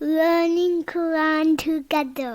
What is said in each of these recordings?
learning Quran together.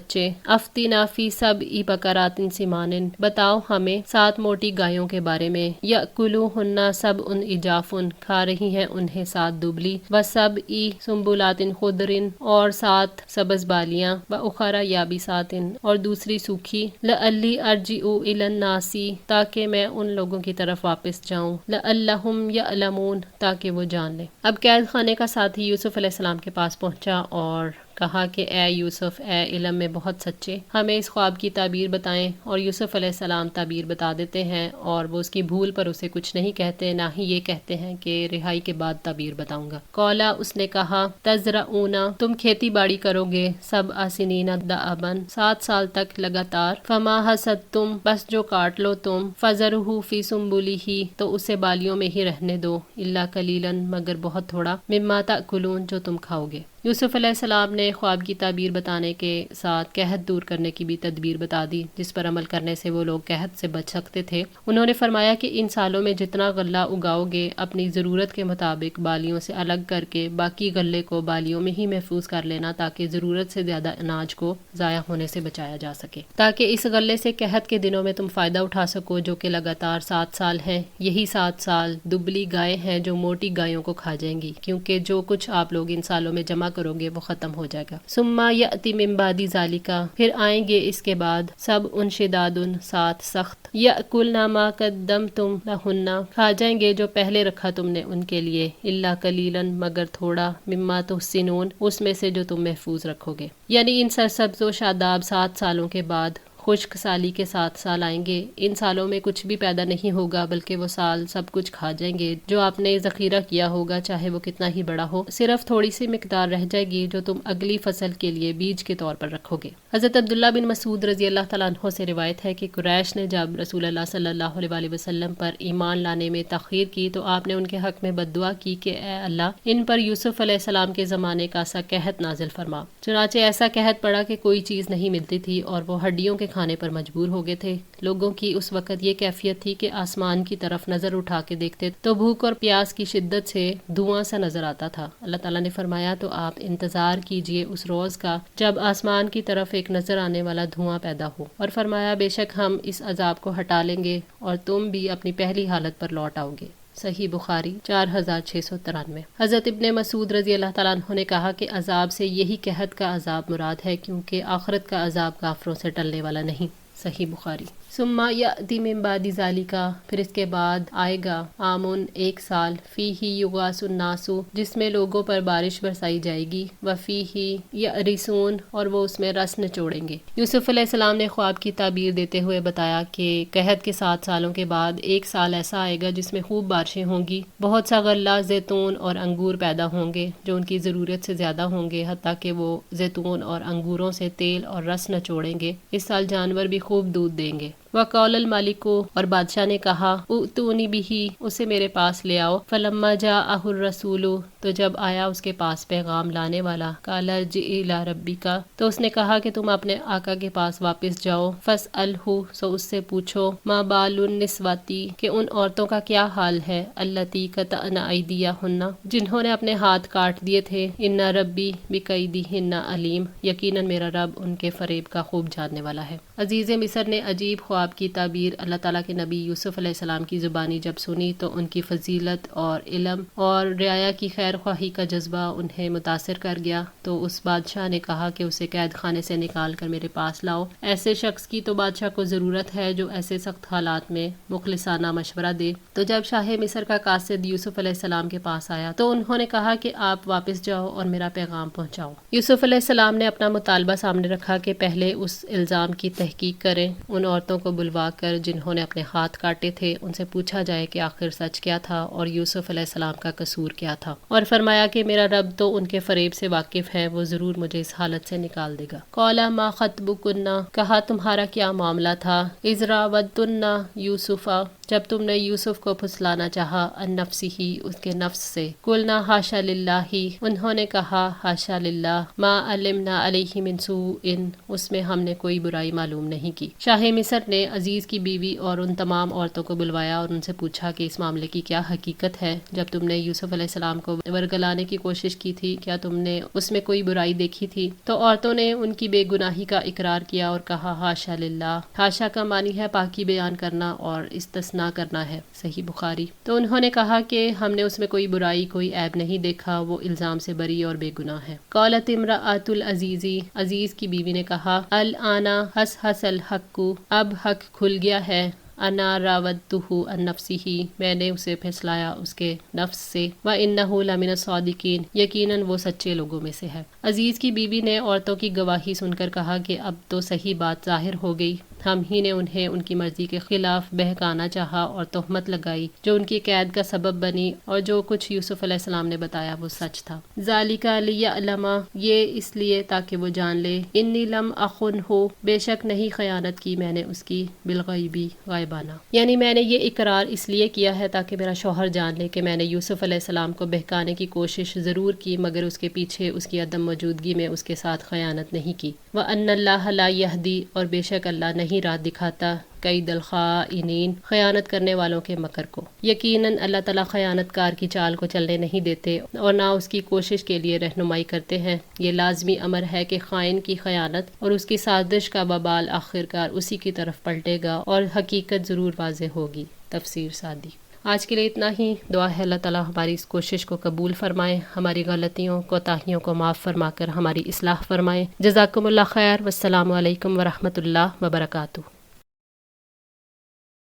بچے، افتنا فی سبع بقرات سمان، بتاؤ ہمیں 7 موٹی گایوں کے بارے میں، یأکلوہن سبع عجاف، کھا رہی ہیں انہیں 7 دبلی، وسبع سنبلات خضر، اور 7 سبز بالیاں، واخر یابسات، اور دوسری سوکھی، لعلی ارجع الی الناس، تاکہ میں ان لوگوں کی طرف واپس جاؤں، لعلہم یعلمون، تاکہ وہ جان لیں۔ اب قید خانے کا ساتھی یوسف علیہ السلام کے پاس پہنچا اور کہا کہ اے یوسف، اے علم میں بہت سچے، ہمیں اس خواب کی تعبیر بتائیں۔ اور یوسف علیہ السلام تعبیر بتا دیتے ہیں، اور وہ اس کی بھول پر اسے کچھ نہیں کہتے، نہ ہی یہ کہتے ہیں کہ رہائی کے بعد تعبیر بتاؤں گا۔ قولا، اس نے کہا، تزرعون، تم کھیتی باڑی کرو گے، 7 سنین دأبا، 7 سال تک لگاتار، فما حصدتم، بس جو کاٹ لو تم، فذرہ فی سنبلہ، تو اسے بالیوں میں ہی رہنے دو، الا قلیلا، مگر بہت تھوڑا، مما تأکلون، جو تم کھاؤ گے۔ یوسف علیہ السلام نے خواب کی تعبیر بتانے کے ساتھ قحط دور کرنے کی بھی تدبیر بتا دی، جس پر عمل کرنے سے وہ لوگ قحط سے بچ سکتے تھے۔ انہوں نے فرمایا کہ ان سالوں میں جتنا غلہ اگاؤ گے، اپنی ضرورت کے مطابق بالیوں سے الگ کر کے باقی غلے کو بالیوں میں ہی محفوظ کر لینا، تاکہ ضرورت سے زیادہ اناج کو ضائع ہونے سے بچایا جا سکے، تاکہ اس غلے سے قحط کے دنوں میں تم فائدہ اٹھا سکو، جو کہ لگاتار 7 سال ہیں۔ یہی 7 سال دبلی گائے ہیں جو موٹی گایوں کو کھا جائیں گی، کیونکہ جو کچھ آپ لوگ ان سالوں میں جمع کرو گے وہ ختم ہو جائے گا۔ ثم یأتی من بعد ذالک، پھر آئیں گے اس کے بعد، سبع شداد، 7 سخت، یأکلن ما قدمتم لہن، کھا جائیں گے جو پہلے رکھا تم نے ان کے لیے، الا قلیلا، مگر تھوڑا، مما تحسنون، اس میں سے جو تم محفوظ رکھو گے۔ یعنی ان سرسبز و شاداب 7 سالوں کے بعد خشک سالی کے 7 سال آئیں گے۔ ان سالوں میں کچھ بھی پیدا نہیں ہوگا، بلکہ وہ سال سب کچھ کھا جائیں گے جو آپ نے ذخیرہ کیا ہوگا، چاہے وہ کتنا ہی بڑا ہو، صرف تھوڑی سی مقدار رہ جائے گی جو تم اگلی فصل کے لیے بیج کے طور پر رکھو گے۔ حضرت عبداللہ بن مسعود رضی اللہ تعالیٰ عنہ سے روایت ہے کہ قریش نے جب رسول اللہ صلی اللہ علیہ وسلم پر ایمان لانے میں تاخیر کی تو آپ نے ان کے حق میں بد دعا کی کہ اے اللہ، ان پر یوسف علیہ السلام کے زمانے کا سا قحط نازل فرما۔ چنانچہ ایسا قحط پڑا کہ کوئی چیز نہیں ملتی تھی اور وہ ہڈیوں کے کھانے پر مجبور ہو گئے تھے۔ لوگوں کی اس وقت یہ کیفیت تھی کہ آسمان کی طرف نظر اٹھا کے دیکھتے تو بھوک اور پیاس کی شدت سے دھواں سا نظر آتا تھا۔ اللہ تعالیٰ نے فرمایا تو آپ انتظار کیجئے اس روز کا جب آسمان کی طرف ایک نظر آنے والا دھواں پیدا ہو، اور فرمایا بے شک ہم اس عذاب کو ہٹا لیں گے اور تم بھی اپنی پہلی حالت پر لوٹ آؤ گے۔ صحیح بخاری 4693۔ حضرت ابن مسعود رضی اللہ تعالیٰ عنہ نے کہا کہ عذاب سے یہی قحط کا عذاب مراد ہے، کیونکہ آخرت کا عذاب کافروں سے ٹلنے والا نہیں۔ صحیح بخاری۔ ثم یأتی من بعد ذالک، پھر اس کے بعد آئے گا، آمن، 1 سال، فیہ یغاث الناس، جس میں لوگوں پر بارش برسائی جائے گی، وفیہ یعرسون، اور وہ اس میں رس نچوڑیں گے۔ یوسف علیہ السلام نے خواب کی تعبیر دیتے ہوئے بتایا کہ قحط کے 7 سالوں کے بعد 1 سال ایسا آئے گا جس میں خوب بارشیں ہوں گی، بہت سا غلہ، زیتون اور انگور پیدا ہوں گے جو ان کی ضرورت سے زیادہ ہوں گے، حتیٰ کہ وہ زیتون اور انگوروں سے تیل اور رس نچوڑیں گے۔ اس سال جانور بھی خوب دودھ دیں گے۔ وقال الملک، اور بادشاہ نے کہا، ائتونی بہ، اسے میرے پاس لے آؤ۔ فلما جاءہ الرسول، تو جب آیا اس کے پاس پیغام لانے والا، قال ارجع الی ربک، تو اس نے کہا کہ تم اپنے آقا کے پاس واپس جاؤ، فاسألہ، سو اس سے پوچھو، ما بال النسواتی، کہ ان عورتوں کا کیا حال ہے، اللاتی قطعن ایدیہن، جنہوں نے اپنے ہاتھ کاٹ دیے تھے، ان ربی بکیدہن علیم، یقیناً میرا رب ان کے فریب کا خوب جاننے والا ہے۔ عزیز مصر نے عجیب خواب کی تعبیر اللہ تعالیٰ کے نبی یوسف علیہ السلام کی زبانی جب سنی تو ان کی فضیلت اور علم اور رعایا کی خیر خواہی کا جذبہ انہیں متاثر کر گیا، تو اس بادشاہ نے کہا کہ اسے قید خانے سے نکال کر میرے پاس لاؤ۔ ایسے شخص کی تو بادشاہ کو ضرورت ہے جو ایسے سخت حالات میں مخلصانہ مشورہ دے۔ تو جب شاہ مصر کا قاصد یوسف علیہ السلام کے پاس آیا تو انہوں نے کہا کہ آپ واپس جاؤ اور میرا پیغام پہنچاؤ۔ یوسف علیہ السلام نے اپنا مطالبہ سامنے رکھا کہ پہلے اس الزام کی تحقیق کریں، ان عورتوں کو بلوا کر جنہوں نے اپنے ہاتھ کاٹے تھے ان سے پوچھا جائے کہ آخر سچ کیا تھا اور یوسف علیہ السلام کا قصور کیا تھا، اور فرمایا کہ میرا رب تو ان کے فریب سے واقف ہے، وہ ضرور مجھے اس حالت سے نکال دے گا۔ قال ما خطبکن، کہا تمہارا کیا معاملہ تھا، اذ راودتن یوسف، جب تم نے یوسف کو پھسلانا چاہا، ان نفسہ، اس کے نفس سے، قلنا حاشا للہ، انہوں نے کہا حاشا للہ، ما علمنا علیہ من سوء، اس میں ہم نے کوئی برائی معلوم نہیں کی۔ شاہ مصر نے نے عزیز کی بیوی اور ان تمام عورتوں کو بلوایا اور ان سے پوچھا کہ اس معاملے کی کیا حقیقت ہے؟ جب تم نے یوسف علیہ السلام کو ورگلانے کی کوشش کی تھی، کیا تم نے اس میں کوئی برائی دیکھی تھی؟ تو عورتوں نے ان کی بے گناہی کا اقرار کیا اور کہا حاشا للہ۔ حاشا کا معنی ہے پاکی بیان کرنا اور استثناء کرنا ہے، صحیح بخاری۔ تو انہوں نے کہا کہ ہم نے اس میں کوئی برائی، کوئی عیب نہیں دیکھا، وہ الزام سے بری اور بے گناہ ہے۔ قالت امرأۃ العزیزی، عزیز کی بیوی نے کہا الآن حس حس الحق، اب حق کھل گیا ہے، انا راودتہ عن نفسہ، میں نے اسے پھسلایا اس کے نفس سے، وانہ لمن الصادقین، یقیناً وہ سچے لوگوں میں سے ہے۔ عزیز کی بیوی نے عورتوں کی گواہی سن کر کہا کہ اب تو صحیح بات ظاہر ہو گئی، ہم ہی نے انہیں ان کی مرضی کے خلاف بہکانا چاہا اور تہمت لگائی جو ان کی قید کا سبب بنی، اور جو کچھ یوسف علیہ السلام نے بتایا وہ سچ تھا۔ ذالک لیعلم، یہ اس لیے تاکہ وہ جان لے، انی لم اخنہ، بے شک نہیں خیانت کی میں نے اس کی، بالغیبی، غائبانہ، یعنی میں نے یہ اقرار اس لیے کیا ہے تاکہ میرا شوہر جان لے کہ میں نے یوسف علیہ السلام کو بہکانے کی کوشش ضرور کی، مگر اس کے پیچھے اس کی عدم موجودگی میں اس کے ساتھ خیانت نہیں کی۔ وَأَنَّ اللَّهَ لَا يَهْدِي، اور بے شک اللہ نہیں راہ دکھاتا، کید الخائنین، خیانت کرنے والوں کے مکر کو۔ یقیناً اللہ تعالیٰ خیانت کار کی چال کو چلنے نہیں دیتے اور نہ اس کی کوشش کے لیے رہنمائی کرتے ہیں۔ یہ لازمی امر ہے کہ خائن کی خیانت اور اس کی سازش کا وبال آخرکار اسی کی طرف پلٹے گا اور حقیقت ضرور واضح ہوگی۔ تفسیر سعدی۔ آج کے لیے اتنا ہی۔ دعا ہے اللہ تعالیٰ ہماری اس کوشش کو قبول فرمائے، ہماری غلطیوں کوتاہیوں کو معاف فرما کر ہماری اصلاح فرمائے۔ جزاکم اللہ خیر، والسلام علیکم ورحمۃ اللہ وبرکاتہ۔